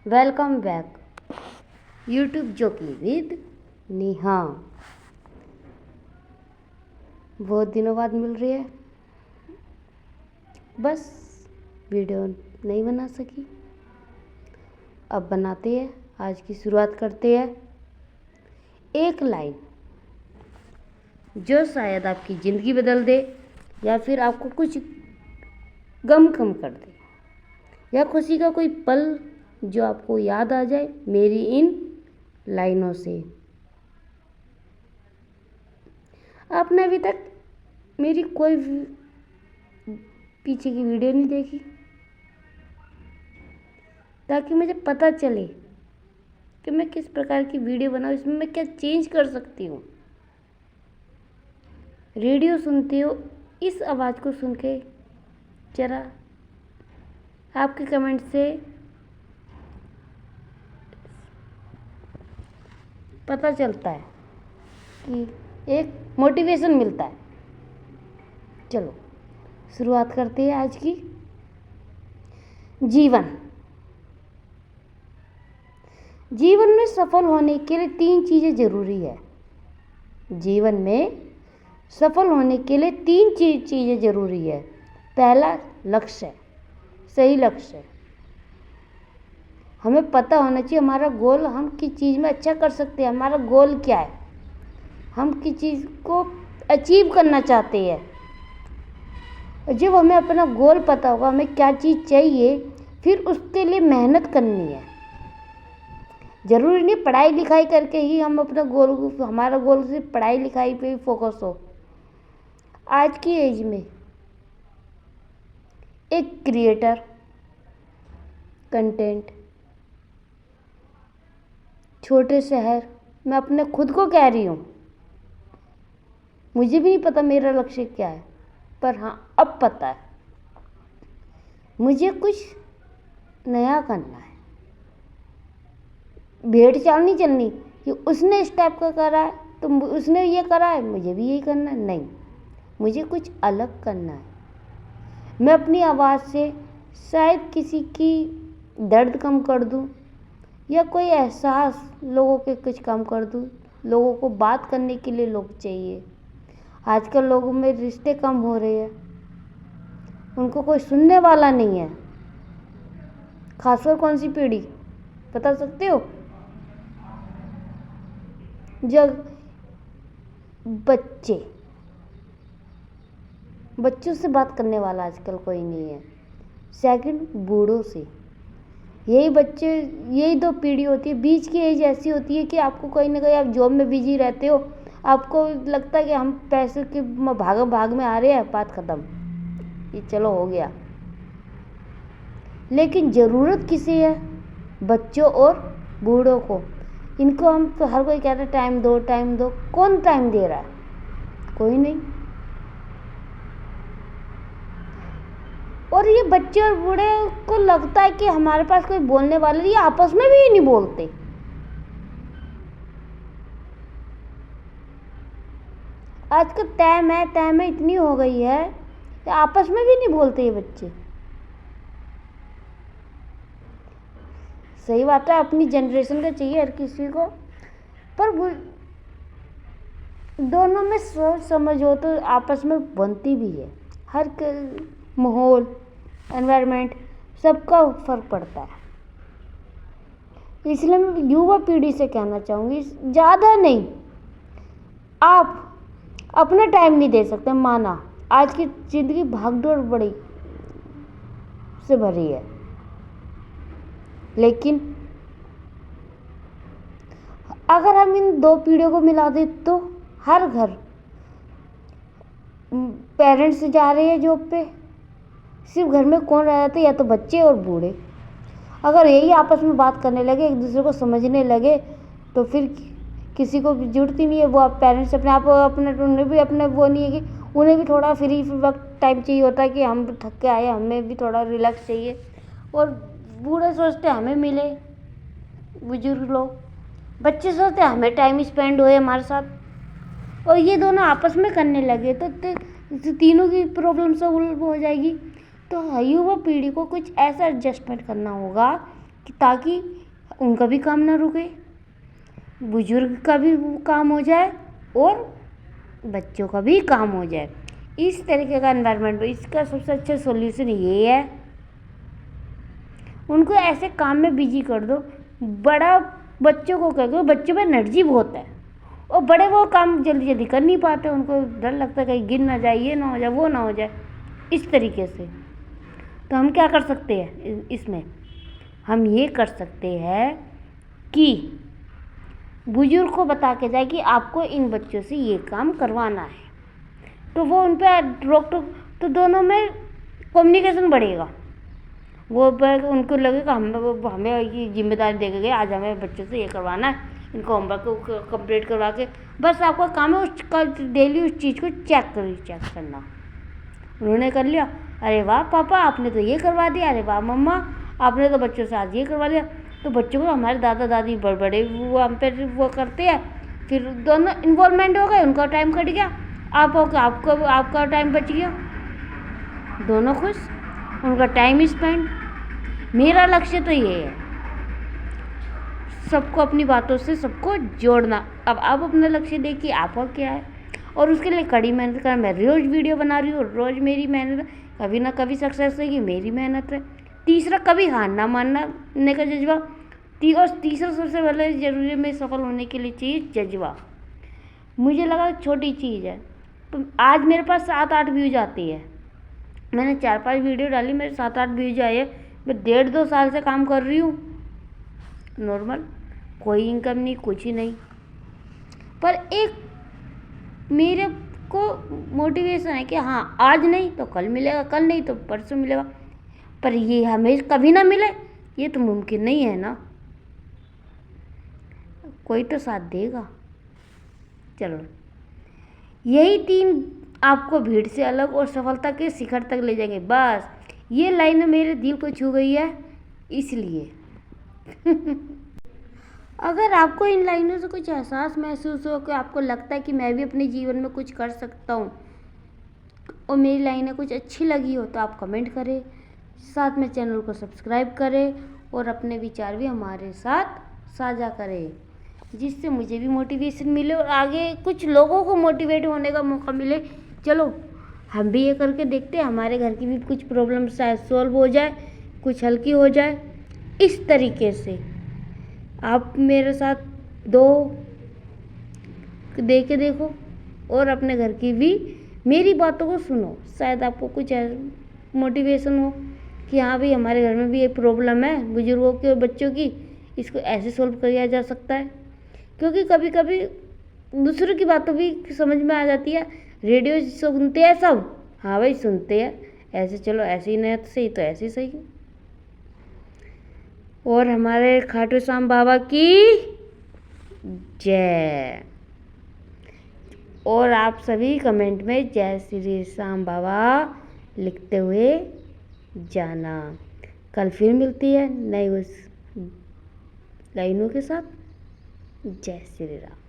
Welcome back YouTube जोकी with Neha. बहुत दिनों बाद मिल रही है, बस वीडियो नहीं बना सकी। अब बनाते हैं, आज की शुरुआत करते हैं। एक लाइन जो शायद आपकी ज़िंदगी बदल दे या फिर आपको कुछ गम कम कर दे, या खुशी का कोई पल जो आपको याद आ जाए मेरी इन लाइनों से। आपने अभी तक मेरी कोई पीछे की वीडियो नहीं देखी, ताकि मुझे पता चले कि मैं किस प्रकार की वीडियो बनाऊँ, इसमें मैं क्या चेंज कर सकती हूँ। रेडियो सुनते हो, इस आवाज़ को सुन के जरा आपके कमेंट से पता चलता है कि एक मोटिवेशन मिलता है। चलो शुरुआत करते हैं आज की। जीवन में सफल होने के लिए 3 चीज़ें ज़रूरी है। जीवन में सफल होने के लिए 3 चीज़ें ज़रूरी है। पहला लक्ष्य, सही लक्ष्य। हमें पता होना चाहिए हमारा गोल, हम किस चीज़ में अच्छा कर सकते हैं, हमारा गोल क्या है, हम किस चीज़ को अचीव करना चाहते हैं। जब हमें अपना गोल पता होगा, हमें क्या चीज़ चाहिए, फिर उसके लिए मेहनत करनी है। ज़रूरी नहीं पढ़ाई लिखाई करके ही हम अपना गोल, हमारा गोल सिर्फ पढ़ाई लिखाई पे ही फोकस हो। आज की एज में एक क्रिएटर, कंटेंट, छोटे शहर, मैं अपने खुद को कह रही हूँ, मुझे भी नहीं पता मेरा लक्ष्य क्या है, पर हाँ अब पता है मुझे कुछ नया करना है। भेड़ चाल नहीं चलनी कि उसने इस टाइप का करा है तो उसने ये करा है मुझे भी यही करना है, नहीं, मुझे कुछ अलग करना है। मैं अपनी आवाज़ से शायद किसी की दर्द कम कर दूँ, या कोई एहसास लोगों के कुछ कम कर दूँ। लोगों को बात करने के लिए लोग चाहिए। आजकल लोगों में रिश्ते कम हो रहे हैं, उनको कोई सुनने वाला नहीं है। खासकर कौन सी पीढ़ी बता सकते हो? जब बच्चों से बात करने वाला आजकल कोई नहीं है। सेकंड, बूढ़ों से। यही बच्चे, यही 2 पीढ़ी होती है। बीच की एज ऐसी होती है कि आपको कहीं ना कहीं आप जॉब में बिजी रहते हो, आपको लगता है कि हम पैसे के भाग में आ रहे हैं, बात ख़त्म, ये चलो हो गया। लेकिन ज़रूरत किसे है? बच्चों और बूढ़ों को। इनको हम तो हर कोई कहता है टाइम दो टाइम दो, कौन टाइम दे रहा है? कोई नहीं। और ये बच्चे और बूढ़े को लगता है कि हमारे पास कोई बोलने वाला नहीं, ये आपस में भी नहीं बोलते। आज का टाइम है इतनी हो गई है कि आपस में भी नहीं बोलते ये बच्चे। सही बात है, अपनी जनरेशन का चाहिए हर किसी को, पर दोनों में सोच समझ हो तो आपस में बनती भी है। हर माहौल, एनवायरनमेंट, सबका फर्क पड़ता है। इसलिए मैं युवा पीढ़ी से कहना चाहूँगी, ज़्यादा नहीं, आप अपना टाइम नहीं दे सकते, माना आज की ज़िंदगी भागदौड़ बड़ी से भरी है, लेकिन अगर हम इन 2 पीढ़ियों को मिला दें तो हर घर, पेरेंट्स जा रहे हैं जॉब पे, सिर्फ घर में कौन रह जाते? या तो बच्चे और बूढ़े। अगर यही आपस में बात करने लगे, एक दूसरे को समझने लगे, तो फिर किसी को जरूरत ही नहीं है। वो पेरेंट्स अपने आप उन्हें भी अपने वो नहीं है कि उन्हें भी थोड़ा फ्री वक्त टाइम चाहिए होता है कि हम थक के आए, हमें भी थोड़ा रिलैक्स चाहिए। और बूढ़े सोचते हमें मिले, बुजुर्ग लोग, बच्चे सोचते हमें टाइम स्पेंड होए हमारे साथ। और ये दोनों आपस में करने लगे तो तीनों की प्रॉब्लम सॉल्व हो जाएगी। तो युवा पीढ़ी को कुछ ऐसा एडजस्टमेंट करना होगा कि ताकि उनका भी काम ना रुके, बुजुर्ग का भी काम हो जाए और बच्चों का भी काम हो जाए। इस तरीके का एनवायरनमेंट, इसका सबसे अच्छा सॉल्यूशन ये है, उनको ऐसे काम में बिजी कर दो। बड़ा बच्चों को कह दो, बच्चों में एनर्जी बहुत है और बड़े वो काम जल्दी जल्दी कर नहीं पाते, उनको डर लगता है कहीं गिर ना जाए, ये ना हो जाए, वो ना हो जाए, इस तरीके से। तो हम क्या कर सकते हैं इसमें, हम ये कर सकते हैं कि बुजुर्ग को बता के जाए कि आपको इन बच्चों से ये काम करवाना है, तो वो उन पर रोक टोक, तो दोनों में कम्युनिकेशन बढ़ेगा। वो उनको लगेगा हमें ये जिम्मेदारी दे गए, आज हमें बच्चों से ये करवाना है, इनको होमवर्क को कंप्लीट करवा के बस आपका काम है उसका डेली उस चीज़ को चेक करना। उन्होंने कर लिया, अरे वाह पापा आपने तो ये करवा दिया, अरे वाह मम्मा आपने तो बच्चों से आज ये करवा लिया। तो बच्चों को हमारे दादा दादी बड़े वो हम पे वो करते हैं, फिर दोनों इन्वॉल्वमेंट हो गए, उनका टाइम कट गया, आपका टाइम बच गया, दोनों खुश, उनका टाइम स्पेंड। मेरा लक्ष्य तो ये है, सबको अपनी बातों से सबको जोड़ना। अब आप अपना लक्ष्य देखिए आपका क्या है, और उसके लिए कड़ी मेहनत कर। मैं रोज़ वीडियो बना रही हूँ, रोज़ मेरी मेहनत, कभी ना कभी सक्सेस होगी, मेरी मेहनत है। तीसरा, कभी हार ना मानने का जज्बा। और तीसरा सबसे पहले ज़रूरी में सफल होने के लिए चाहिए जज्बा। मुझे लगा छोटी चीज़ है, तो आज मेरे पास 7-8 व्यूज आती है, मैंने 4-5 वीडियो डाली, मेरे 7-8 व्यूज आए। मैं 1.5-2 साल से काम कर रही हूँ नॉर्मल, कोई इनकम नहीं, कुछ ही नहीं, पर एक मेरे को मोटिवेशन है कि हाँ आज नहीं तो कल मिलेगा, कल नहीं तो परसों मिलेगा। पर ये हमें कभी ना मिले, ये तो मुमकिन नहीं है ना, कोई तो साथ देगा। चलो, यही 3 आपको भीड़ से अलग और सफलता के शिखर तक ले जाएंगे। बस ये लाइन मेरे दिल को छू गई है, इसलिए अगर आपको इन लाइनों से कुछ एहसास महसूस हो कि आपको लगता है कि मैं भी अपने जीवन में कुछ कर सकता हूँ और मेरी लाइनें कुछ अच्छी लगी हो, तो आप कमेंट करें, साथ में चैनल को सब्सक्राइब करें और अपने विचार भी हमारे साथ साझा करें, जिससे मुझे भी मोटिवेशन मिले और आगे कुछ लोगों को मोटिवेट होने का मौका मिले। चलो हम भी ये करके देखते हैं, हमारे घर की भी कुछ प्रॉब्लम शायद सॉल्व हो जाए, कुछ हल्की हो जाए। इस तरीके से आप मेरे साथ दे के देखो और अपने घर की भी मेरी बातों को सुनो, शायद आपको कुछ मोटिवेशन हो कि हाँ भाई हमारे घर में भी एक प्रॉब्लम है बुजुर्गों की और बच्चों की, इसको ऐसे सॉल्व किया जा सकता है। क्योंकि कभी कभी दूसरों की बातों भी समझ में आ जाती है। रेडियो सुनते हैं सब, हाँ भाई सुनते हैं, ऐसे चलो ऐसे ही नहीं तो सही तो ऐसे ही सही। और हमारे खाटू श्याम बाबा की जय। और आप सभी कमेंट में जय श्री श्याम बाबा लिखते हुए जाना। कल फिर मिलती है नई उस लाइनों के साथ। जय श्री राम।